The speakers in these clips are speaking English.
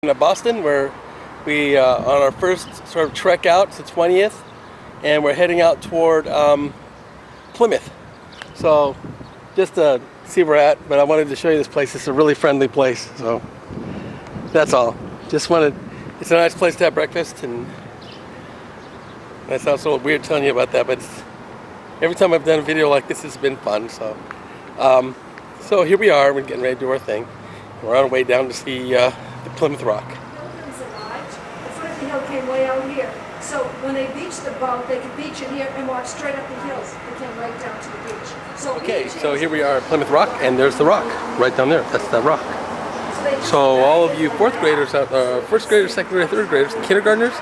In Boston, where we on our first sort of trek out. It's the 20th, and we're heading out toward Plymouth. So just to see where we're at, but I wanted to show you this place. It's a really friendly place, so that's all. Just wanted. It's a nice place to have breakfast, and that sounds a little weird telling you about that, but every time I've done a video like this, it's been fun. So, so here we are. We're getting ready to do our thing. We're on our way down to see the Plymouth Rock. Pilgrims arrived. The foot of the hill came way out here. So when they beached the boat, they could beach it here and walk straight up the hills. They came right down to the beach. So okay, so here we are at Plymouth Rock, and there's the rock right down there. That's that rock. So all of you fourth graders, first graders, second graders, third graders, kindergartners,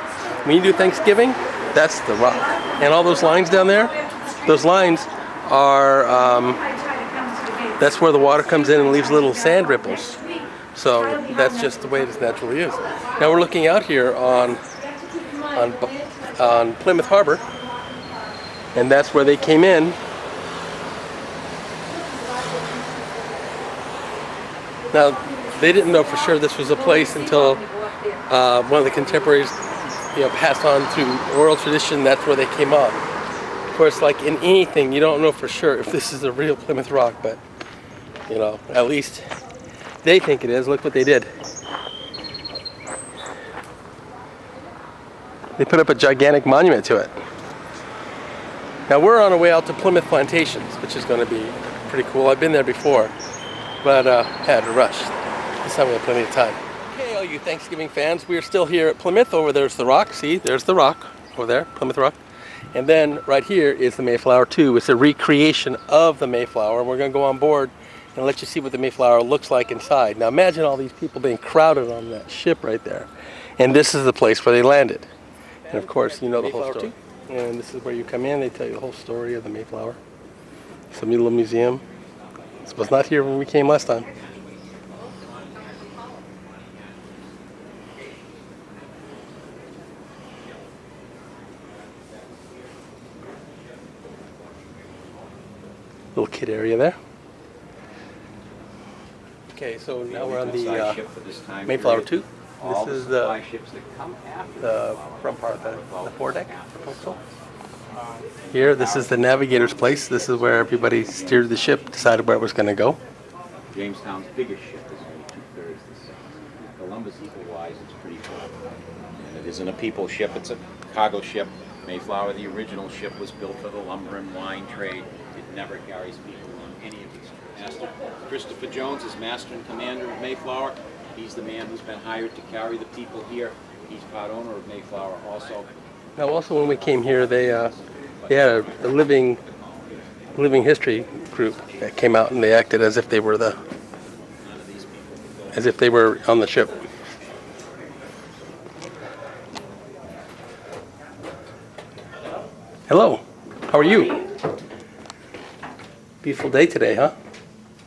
when you do Thanksgiving, that's the rock. And all those lines down there, those lines are, that's where the water comes in and leaves little sand ripples. So that's just the way it naturally is. Now we're looking out here on Plymouth Harbor, and that's where they came in. Now they didn't know for sure this was a place until one of the contemporaries, passed on through oral tradition. That's where they came on. Of course, like in anything, you don't know for sure if this is a real Plymouth Rock, but at least they think it is. Look what they did. They put up a gigantic monument to it. Now we're on our way out to Plymouth Plantations, which is going to be pretty cool. I've been there before, but had to rush. This time we have plenty of time. Okay, all you Thanksgiving fans, we are still here at Plymouth. Over there's the rock. See, there's the rock over there, Plymouth Rock. And then right here is the Mayflower II. It's a recreation of the Mayflower. We're going to go on board and let you see what the Mayflower looks like inside. Now imagine all these people being crowded on that ship right there. And this is the place where they landed. And of course, you know the whole story. And this is where you come in. They tell you the whole story of the Mayflower. It's a little museum. This was not here when we came last time. Little kid area there. Okay, so now we're on the Mayflower II. This is the front part, the foredeck. Here, this is the navigator's place. This is where everybody steered the ship, decided where it was going to go. Jamestown's biggest ship is only 2/3 the size. Columbus, equal-wise, it's pretty full. And it isn't a people ship, it's a cargo ship. Mayflower, the original ship, was built for the lumber and wine trade. It never carries people on any of these trips. Master Christopher Jones is master and commander of Mayflower. He's the man who's been hired to carry the people here. He's part owner of Mayflower also. Now also when we came here, they had a living history group that came out, and they acted as if they were on the ship. Hello, how are you? Beautiful day today, huh?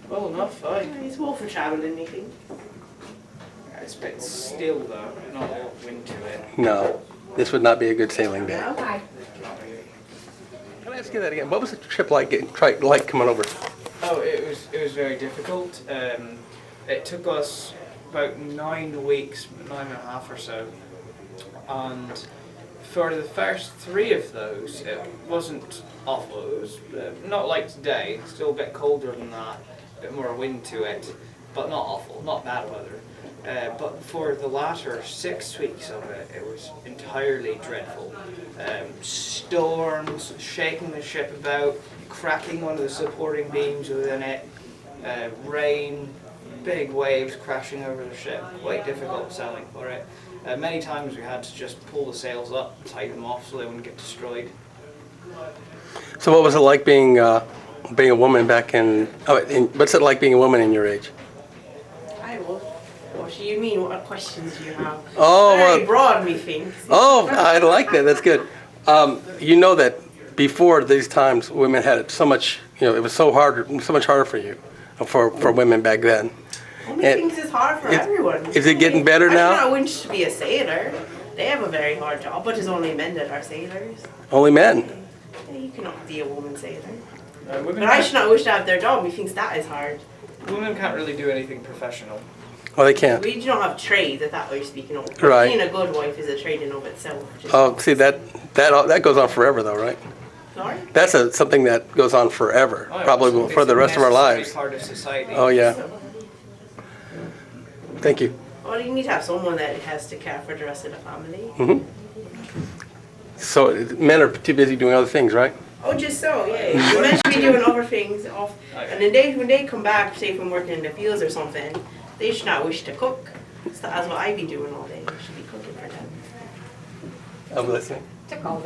Well enough, it's more for travel than anything. It's a bit still though, not a lot of wind to it. No, this would not be a good sailing day. Okay. Can I ask you that again? What was the trip like coming over? Oh, it was very difficult. It took us about 9 weeks, 9.5 or so, and for the first 3 of those, it wasn't awful. It was not like today, still a bit colder than that, a bit more wind to it, but not awful, not bad weather. But for the latter 6 weeks of it, it was entirely dreadful. Storms, shaking the ship about, cracking one of the supporting beams within it, rain, big waves crashing over the ship, quite difficult sailing for it. Many times we had to just pull the sails up, tie them off so they wouldn't get destroyed. So what was it like being a woman back what's it like being a woman in your age? What do you mean? What questions do you have? Oh, very broad, methinks. Oh, I like that. That's good. You know that before these times, women had it so much. It was so much harder for you, for women back then. Things is hard for everyone. Is it getting better now? I do not wish to be a sailor. They have a very hard job, but it's only men that are sailors. Only men? Yeah, you cannot be a woman sailor. But I should not wish to have their job. Methinks that is hard. Women can't really do anything professional. Well, they can't. We don't have trade that we're speaking of. Right. Being a good wife is a trade in of itself. Oh, see, that goes on forever, though, right? Sorry? That's something that goes on forever, Oh, yeah, probably it's for the a rest of our necessary lives. Part of society. Oh, yeah. Thank you. Well, you need to have someone that has to care for the rest of the family. Hmm. So men are too busy doing other things, right? Oh, just so, yeah. You're meant to be doing other things off. And then when they come back, say from working in the fields or something, they should not wish to cook. So that's what I be doing all day. I should be cooking for them. I'm listening. Well,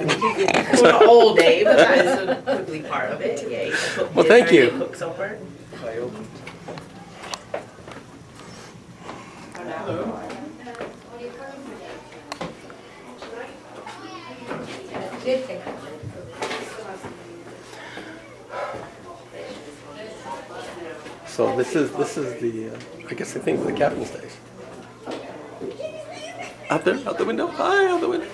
not all day, but that is a quickly part of it. Yeah, you cook Well, dinner, thank you. Cook supper. So this is the I guess I think the captain stays. Out there, out the window. Hi, out the window.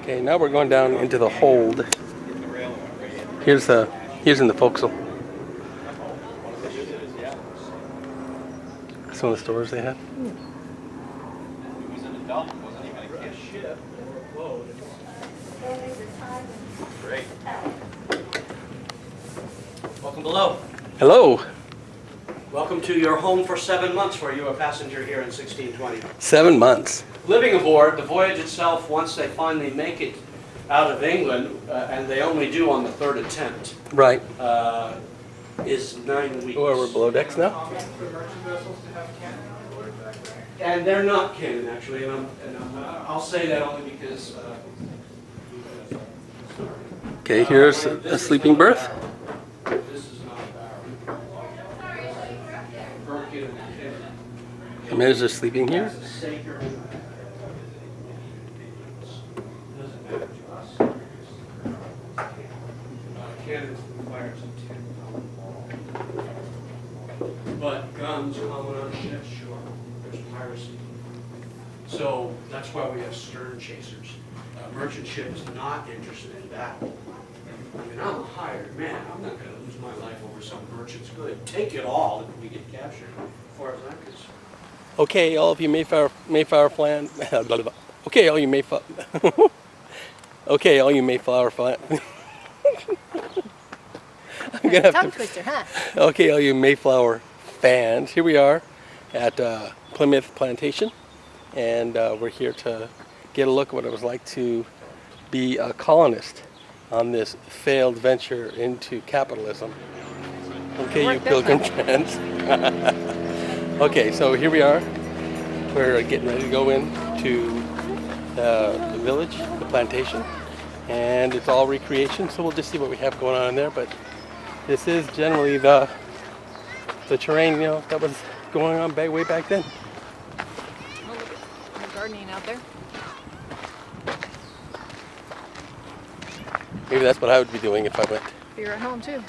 Okay, now we're going down into the hold. Here's in the forecastle. Some of the stores they had. Great. Welcome below. Hello. Welcome to your home for 7 months where you were a passenger here in 1620. 7 months. Living aboard, the voyage itself, once they finally make it out of England, and they only do on the 3rd attempt, Right. is 9 weeks. Oh, we're below decks now. And they're not cannon, actually, and I'll say that only because... Okay, here's a sleeping berth. This is not Birkin And there's a sleeping here. That's a sacred. Doesn't matter to us. Cannons requires a 10. But guns coming on ships, sure. There's piracy. So that's why we have stern chasers. A merchant ship is not interested in battle. I mean, I'm a hired man. I'm not going to lose my life over some merchant's good. Take it all if we get captured, as far as I'm concerned. Okay, all of you Mayflower plan. Okay, all you Mayflower. Okay, all you Mayflower fan. I'm gonna have Tongue to. twister, huh? Okay, all you Mayflower fans. Here we are at Plymouth Plantation, and we're here to get a look at what it was like to be a colonist on this failed venture into capitalism. Okay, you pilgrim friends. Okay, so here we are. We're getting ready to go into the village, the plantation, and it's all recreation, so we'll just see what we have going on in there. But this is generally the terrain, you know, that was going on way back then. Oh, look at the gardening out there. Maybe that's what I would be doing if I went. You're at home too.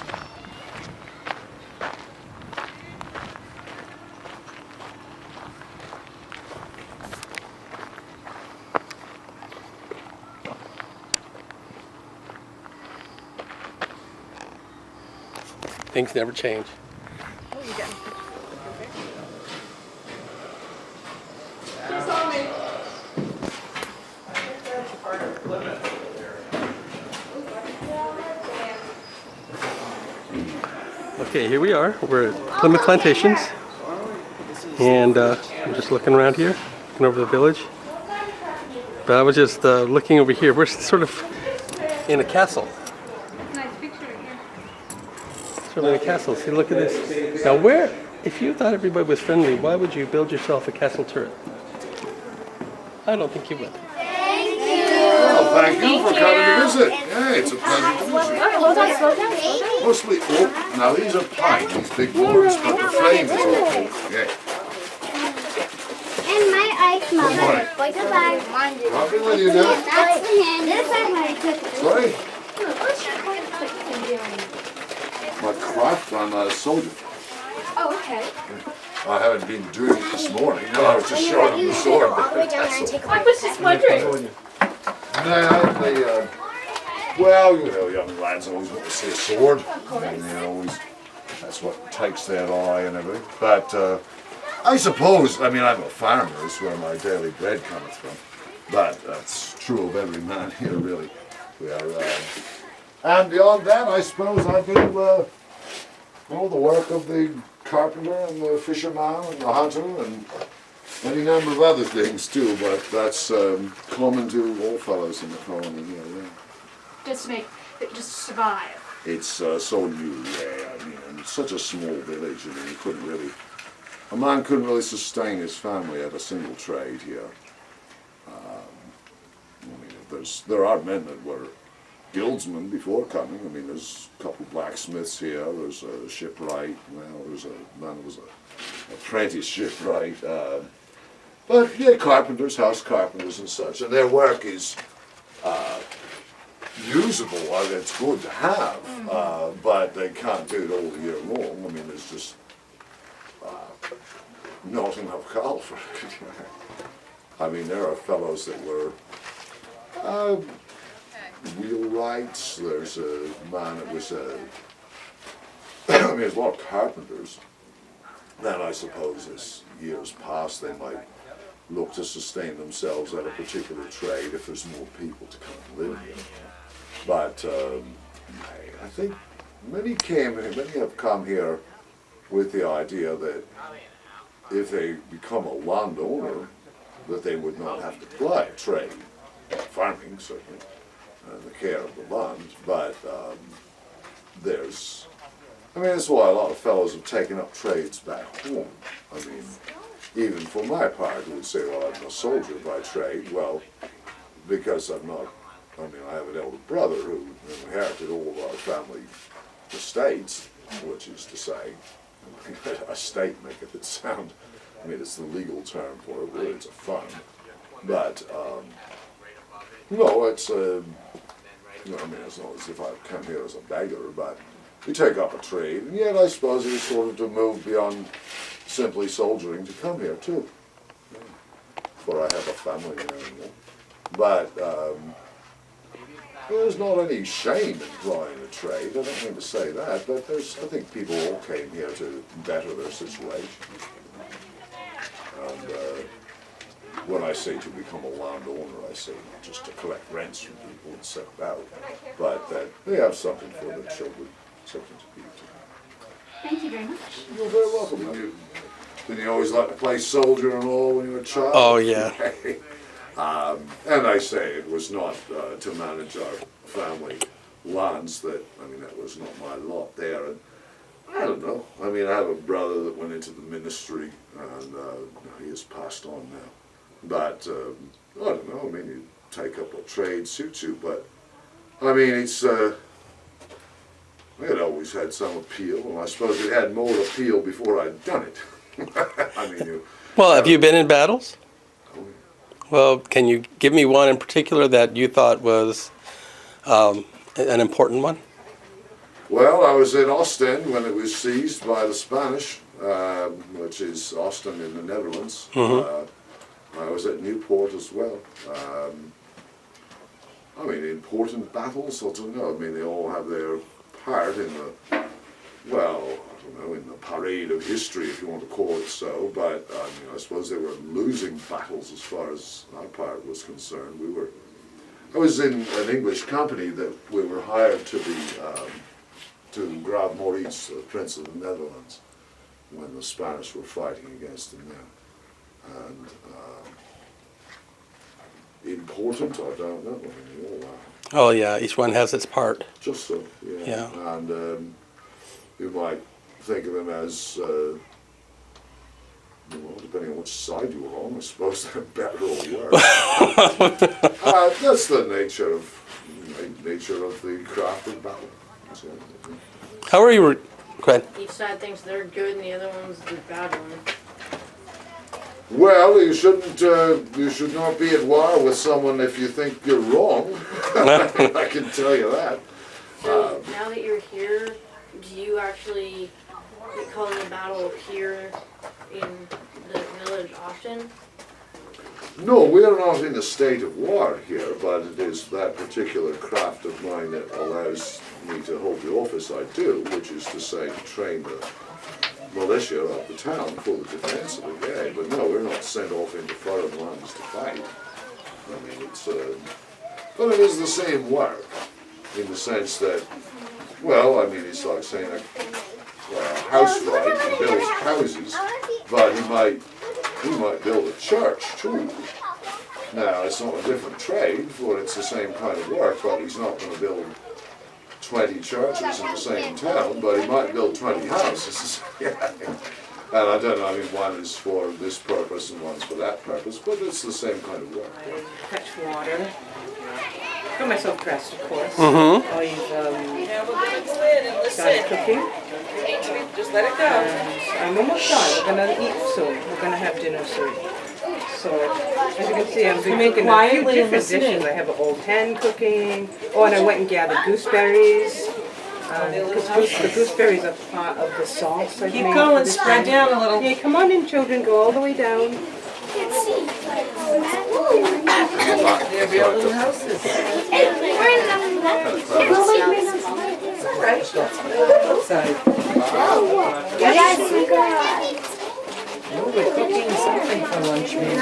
Things never change. Oh, you got Okay, here we are. We're at Plymouth Plantations, and we're just looking around here, looking over the village. But I was just looking over here. We're sort of in a castle. Nice picture again. Sort of in a castle. See, look at this. Now, if you thought everybody was friendly, why would you build yourself a castle turret? I don't think you would. Well, thank you for coming to visit. Yeah, it's a pleasure to visit. Slow down. Mostly oak. Now these are pine, these big ones, but the frame is all oak. Yeah. And my ice mother. Goodbye. Goodbye. Walking with you now. That's the hand. This is my cookie. Sorry? What's your cookie? My craft, I'm a soldier. Oh, okay. I haven't been doing it this morning. No, I was just showing them the sword. All the way down there and take a I was just wondering. Well, you know, young lads always want to see a sword. And they always, that's what takes their eye and everything. But I suppose, I mean, I'm a farmer, is where my daily bread cometh from. But that's true of every man here, really. We are, and beyond that, I suppose I do all the work of the carpenter and the fisherman and the hunter and any number of other things too. But that's common to all fellows in the colony here. Yeah. Just to survive. It's so new, yeah. I mean, and it's such a small village. I mean, a man couldn't really sustain his family at a single trade here. I mean, there are men that were guildsmen before coming. I mean, there's a couple of blacksmiths here. There's a shipwright. Well, there's a man who was an apprentice shipwright. But yeah, carpenters, house carpenters, and such. And their work is usable. I mean, it's good to have, but they can't do it all the year long. I mean, there's just not enough coal for it. I mean, there are fellows that were wheelwrights. There's a man that was I mean, there's a lot of carpenters. Then I suppose as years pass, they might look to sustain themselves at a particular trade if there's more people to come and live here. But I think many have come here with the idea that if they become a landowner, that they would not have to ply a trade, farming certainly, and the care of the land. But that's why a lot of fellows have taken up trades back home. I mean, even for my part, who would say, well, I'm a soldier by trade. Well, because I have an elder brother who inherited all of our family estates, which is to say, estate maketh it sound, I mean, it's the legal term for it, really it's a fund. But, no, it's, I mean, it's not as if I've come here as a beggar, but we take up a trade, and yet I suppose it is sort of to move beyond simply soldiering to come here too. Yeah. For I have a family and everything. But there's not any shame in plying a trade. I don't mean to say that, but I think people all came here to better their situation. And when I say to become a landowner, I say not just to collect rents from people and settle out, but that they have something for their children, something to eat. Thank you very much. You're very welcome. Didn't you always like to play soldier and all when you were a child? Oh, yeah. And I say it was not to manage our family lands that was not my lot there. And I don't know. I mean, I have a brother that went into the ministry, and he has passed on now. But I don't know. I mean, you take up what trade suits you, but I mean, it's it always had some appeal, and I suppose it had more appeal before I'd done it. I mean, Well, have you been in battles? Well, can you give me one in particular that you thought was an important one? Well, I was in Ostend when it was seized by the Spanish, which is Ostend in the Netherlands. I was at Newport as well. I mean, important battles, I don't know. I mean, they all have their part in the, well, I don't know, in the parade of history, if you want to call it so. But I mean, I suppose they were losing battles as far as our part was concerned. I was in an English company that we were hired to be to Graaf Maurice, the Prince of the Netherlands, when the Spanish were fighting against him there. And important, I don't know. I mean, they all are. Oh, yeah, each one has its part. Just so, yeah. And you might think of them as, well, depending on which side you were on, I suppose they're better or worse. That's the nature of the crafted battle. So, How are you? Go ahead. Each side thinks they're good and the other one's the bad one. Well, you should not be at war with someone if you think you're wrong. I can tell you that. So now that you're here, do you actually call the battle here in the village often? No, we are not in a state of war here, but it is that particular craft of mine that allows me to hold the office I do, which is to say, to train the militia of the town for the defense of the day. But no, we're not sent off into foreign lands to fight. I mean, it's, but it is the same work, in the sense that, well, I mean, it's like saying a housewright builds houses, but he might build a church too. Now, it's not a different trade, for it's the same kind of work, but he's not going to build 20 churches in the same town, but he might build 20 houses. And I don't know, I mean, one is for this purpose and one's for that purpose, but it's the same kind of work. Fetch water. Got myself dressed, of course. Mm-hmm. I've Now we're going to go in and started listen. cooking. Just let it go. I'm almost done. We're gonna eat soon. We're gonna have dinner soon. So, as you can see, I'm making a few different dishes. I have an old hen cooking. Oh, and I went and gathered gooseberries. Because the gooseberries are part of the sauce I've Keep made going, for this spread thing. down a little. Yeah, come on in, children. Go all the way down. They're building houses. Right, that's what it looks like. Oh, we're cooking something for lunch, maybe.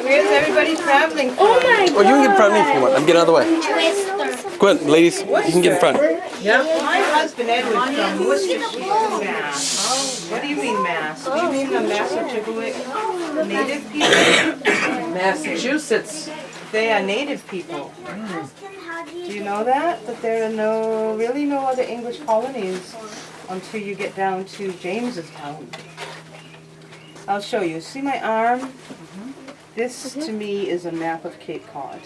Where's everybody traveling from? Oh, you can get in front of me if you want. I'm getting out of the way. Go ahead, ladies. You can get in front. Yeah. My husband Edward's from Worcestershire, Mass. What do you mean Mass? Do you mean the Massachusetts native people? Massachusetts. They are native people. Do you know that? That there are really no other English colonies until you get down to Jamestown. I'll show you. See my arm? This to me is a map of Cape Cod.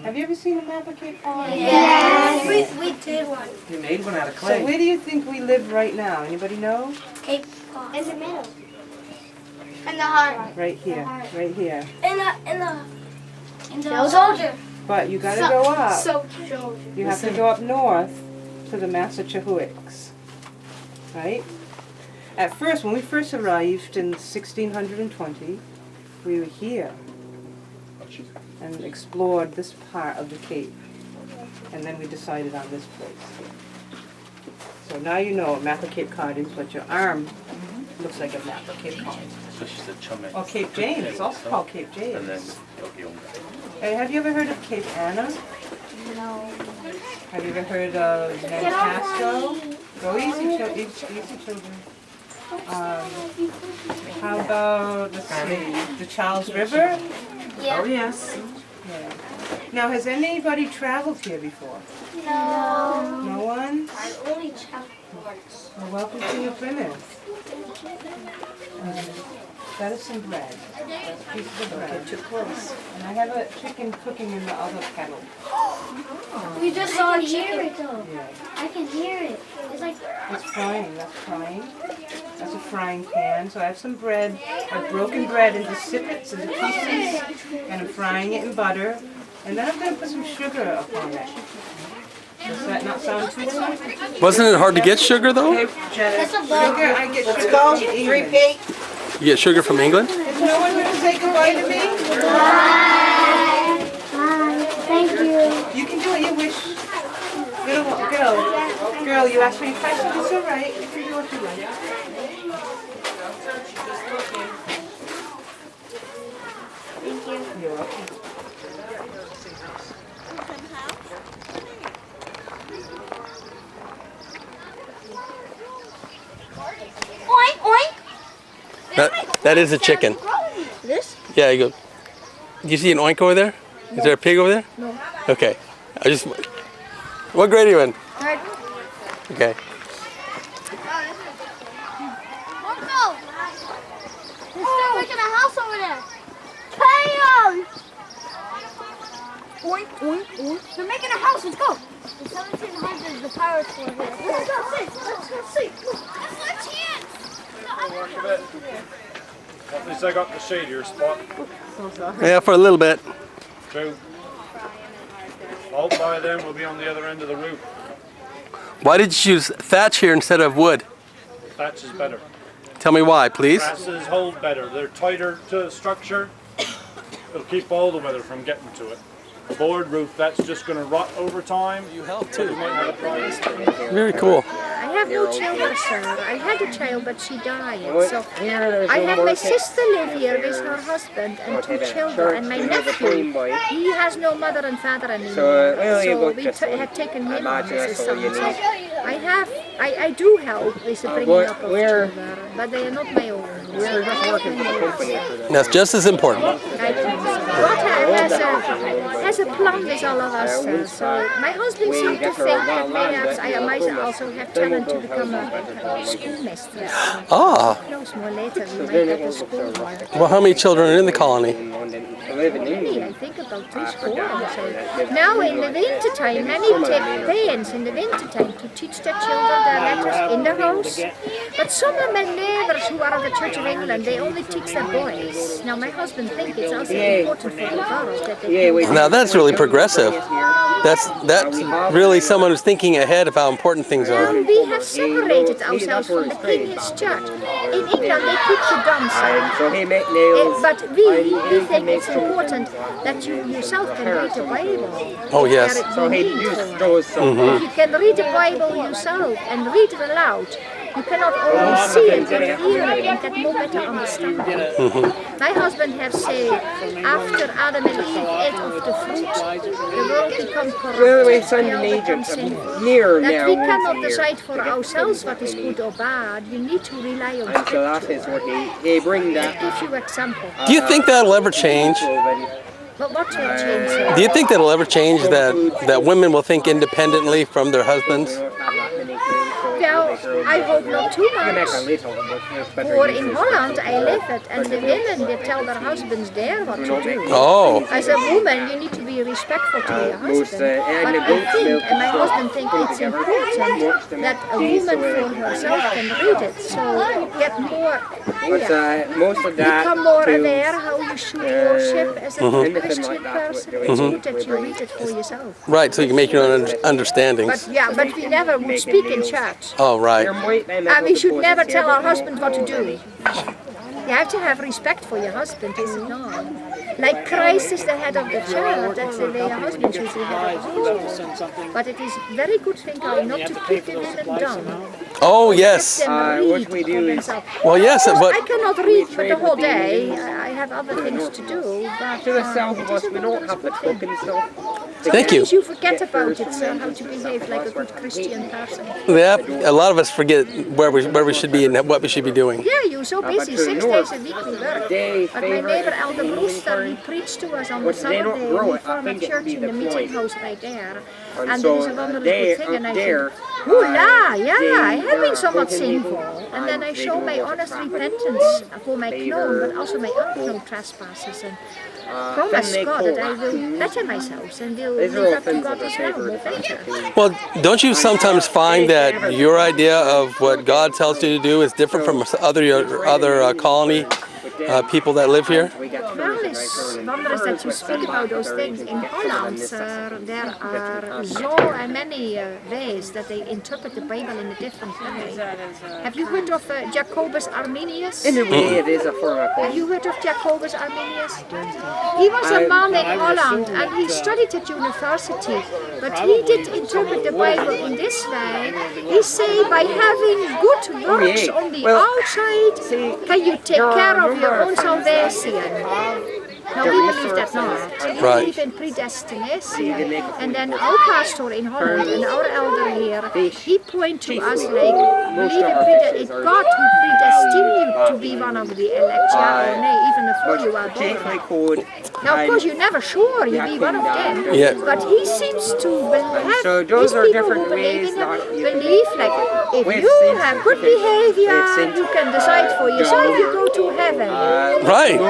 Have you ever seen a map of Cape Cod? Yes. We did one. You made one out of So clay. where do you think we live right now? Anybody know? Cape Cod. In the middle. In the heart. Right here. Right here. In the soldier. But you gotta go up. Soldier. You have to go up north to the Massachusetts. Right? At first, when we first arrived in 1620, we were here and explored this part of the Cape. And then we decided on this place. So now you know what map of Cape Cod is, but your arm looks like a map of Cape Cod. So she said Chummy. Or Cape James, it's also called Cape James. And then Tokyo. Hey, have you ever heard of Cape Anna? No. Have you ever heard of Nantasco? Go easy, easy children. How about, let's see, the Charles River? Yeah. Oh, yes. Yeah. Now, has anybody traveled here before? No. No one? I only traveled once. Well, welcome to New Plymouth. That is some bread. That's pieces of bread. Too close. And I have a chicken cooking in the other kettle. We just saw a chicken. Yeah. I can hear it. It's like. It's frying, that's frying. That's a frying pan. So I have some bread. I've broken bread into sippets, into pieces, and I'm frying it in butter. And then I'm going to put some sugar upon it. Does that not sound too much? Wasn't it hard to get sugar though? Okay, That's a sugar, bug. I get Let's sugar go. from England. Repeat. You get sugar from England? Is no one going to say goodbye to me? Bye. Bye. Thank you. You can do what you wish. Girl, you asked me a question. It's all right. You can do what you like. Thank you. You're welcome. Oink, oink. That is a chicken. This? Yeah, you go. Do you see an oink over there? Is there a pig over there? No. Okay. What grade are you in? Third. Okay. Marco! They're making a house over there. Bam! Oink, oink, oink. They're making a house. Let's go. The 1700s, the pirates were here. Let's go see. Let's go see. That's my chance. At least I got the shadier spot. Yeah, for a little bit. True. All by then we'll be on the other end of the roof. Why did you choose thatch here instead of wood? Thatch is better. Tell me why, please. Grasses hold better. They're tighter to the structure. It'll keep all the weather from getting to it. A board roof, that's just going to rot over time. You help too. You might have a dry spring. Very cool. I have no children, sir. I had a child, but she died. So I have my sister live here with her husband and 2 children, and my nephew. He has no mother and father anymore. So we had taken him on as a son. So I do help with the bringing up of children, but they are not my own. That's just as important. God has a plan with all of us. So my husband seemed to think that perhaps I might also have talent to become a schoolmistress. Ah. Who knows, more later we might have a school. Well, how many children are in the colony? Many, I think about 3 score. Now in the winter time, many take parents in the winter time to teach their children their letters in the house. But some of my neighbors who are of the Church of England, they only teach their boys. Now my husband thinks it's also important for the girls that they can. Now that's really progressive. That's really someone who's thinking ahead of how important things are. We have separated ourselves from the King's Church. In England they keep the dumb side. But we think it's important that you yourself can read the Bible. Oh yes. If you can read the Bible yourself and read it aloud, you cannot only see it and hear it and get more better understanding. My husband has said, after Adam and Eve ate of the fruit, the world became corrupt. That we cannot decide for ourselves what is good or bad. You need to rely on Scripture. That gives you example. Do you think that'll ever change? But what will change? Do you think that'll ever change that women will think independently from their husbands? Well, I hope not too much. For in Holland I live it, and the women they tell their husbands there what to do. Oh. As a woman, you need to be respectful to your husband. But I think, and my husband thinks it's important that a woman for herself can read it. So get more, become more aware how you should worship as a Christian person. It's good that you read it for yourself. Right, so you can make your own understandings. But we never would speak in church. Oh, right. And we should never tell our husband what to do. You have to have respect for your husband, is it not? Like Christ is the head of the church, that's the way a husband should be the head of the church. But it is very good thing not to keep the women down. Oh, yes. Well, yes, but I cannot read for the whole day. I have other things to do. But we don't have the book and stuff. Thank you. You forget about it, so how to behave like a good Christian person. Yeah, a lot of us forget where we should be and what we should be doing. Yeah, you're so busy. 6 days a week we work. But my neighbor Elder Brewster, he preached to us on the Saturday. We formed a church in the meeting house right there. And there is a wonderful good thing. And I said, hoola, yeah, I have been somewhat sinful. And then I show my honest repentance for my known, but also my unknown trespasses. And promise God that I will better myself and will live up to God as well, better. Well, don't you sometimes find that your idea of what God tells you to do is different from other colony people that live here? Well, it's wondrous that you speak about those things. In Holland, there are so many ways that they interpret the Bible in a different way. Have you heard of Jacobus Arminius? In a way, it is a form of Have you heard of Jacobus Arminius? He was a man in Holland and he studied at university, but he did interpret the Bible in this way. He say by having good works on the outside, can you take care of your own salvation. Now we believe that not. We believe in predestination. And then our pastor in Holland and our elder here, he point to us like, believe in God who predestined you to be one of the elect, yeah or nay, even before you are born. Now of course you're never sure you'll be one of them, but he seems to have these people who believe in him, believe like, if you have good behavior, you can decide for yourself, you go to heaven. Right.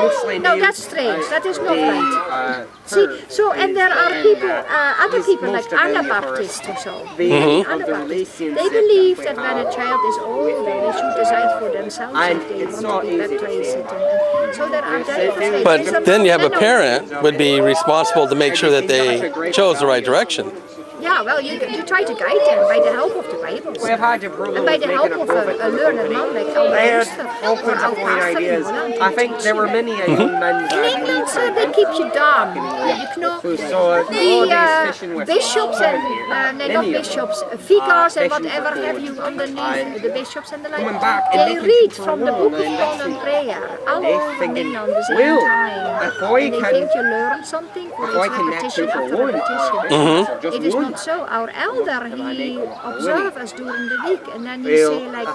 No, that's strange. That is not right. See, so and there are people, other people like Anabaptists or so. Anabaptists, they believe that when a child is old, they should decide for themselves if they want to be baptized. So there are different. But then you have a parent would be responsible to make sure that they chose the right direction. Yeah, well, you try to guide them by the help of the Bible. We've had to prove And by the help of a learned man like Albert They had Einstein all or kinds of fine Alpasser in ideas. Holland. I think there were many young men In England, they keep you down. You know, who saw all these fishing with bishops and not bishops, vicars and whatever have you underneath the bishops and the like. They read from the book of common prayer, alone in England at the same time. And they think you learn something, or it's repetition after repetition. It is not so. Our elder, he observes us during the week, and then he say like,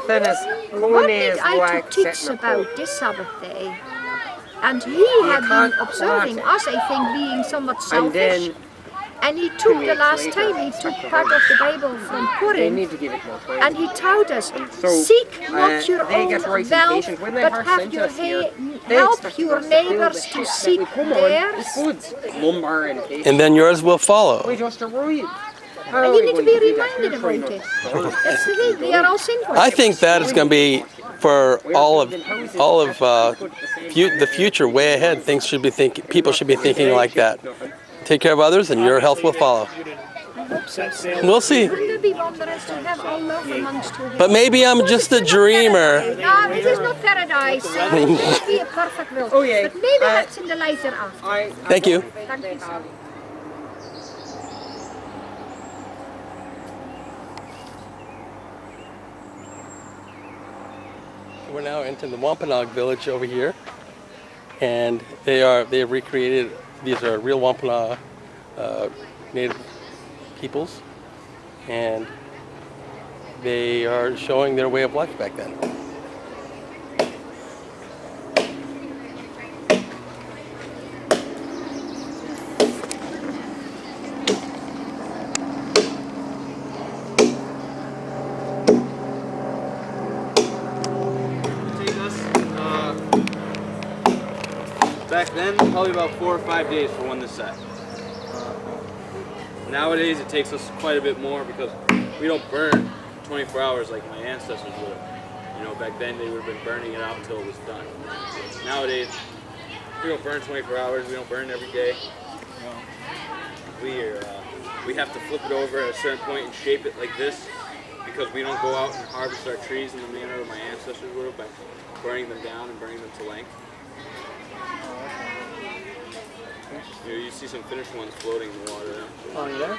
what did I to teach about this Sabbath day? And he had been observing us, I think, being somewhat selfish. And he took the last time, he took part of the Bible from Corinth, and he taught us, seek not your own wealth, but have your help your neighbors to seek theirs. And then yours will follow. And you need to be reminded about it. That's the thing, we are all sinful. I think that is going to be for all of the future, way ahead. People should be thinking like that. Take care of others, and your health will follow. We'll see. Wouldn't it be wondrous to have all love amongst you? But maybe I'm just a dreamer. No, this is not paradise. It won't be a perfect world. But maybe that's in the life thereafter. Thank you. Thank you. We're now entering the Wampanoag village over here, and they have recreated. These are real Wampanoag native peoples, and they are showing their way of life back then. Back then, probably about 4 or 5 days for one to set. Nowadays, it takes us quite a bit more because we don't burn 24 hours like my ancestors would have. You know, back then they would have been burning it out until it was done. Nowadays, we don't burn 24 hours. We don't burn every day. We have to flip it over at a certain point and shape it like this because we don't go out and harvest our trees in the manner my ancestors would have by burning them down and burning them to length. You see some finished ones floating in the water there. Oh, yeah?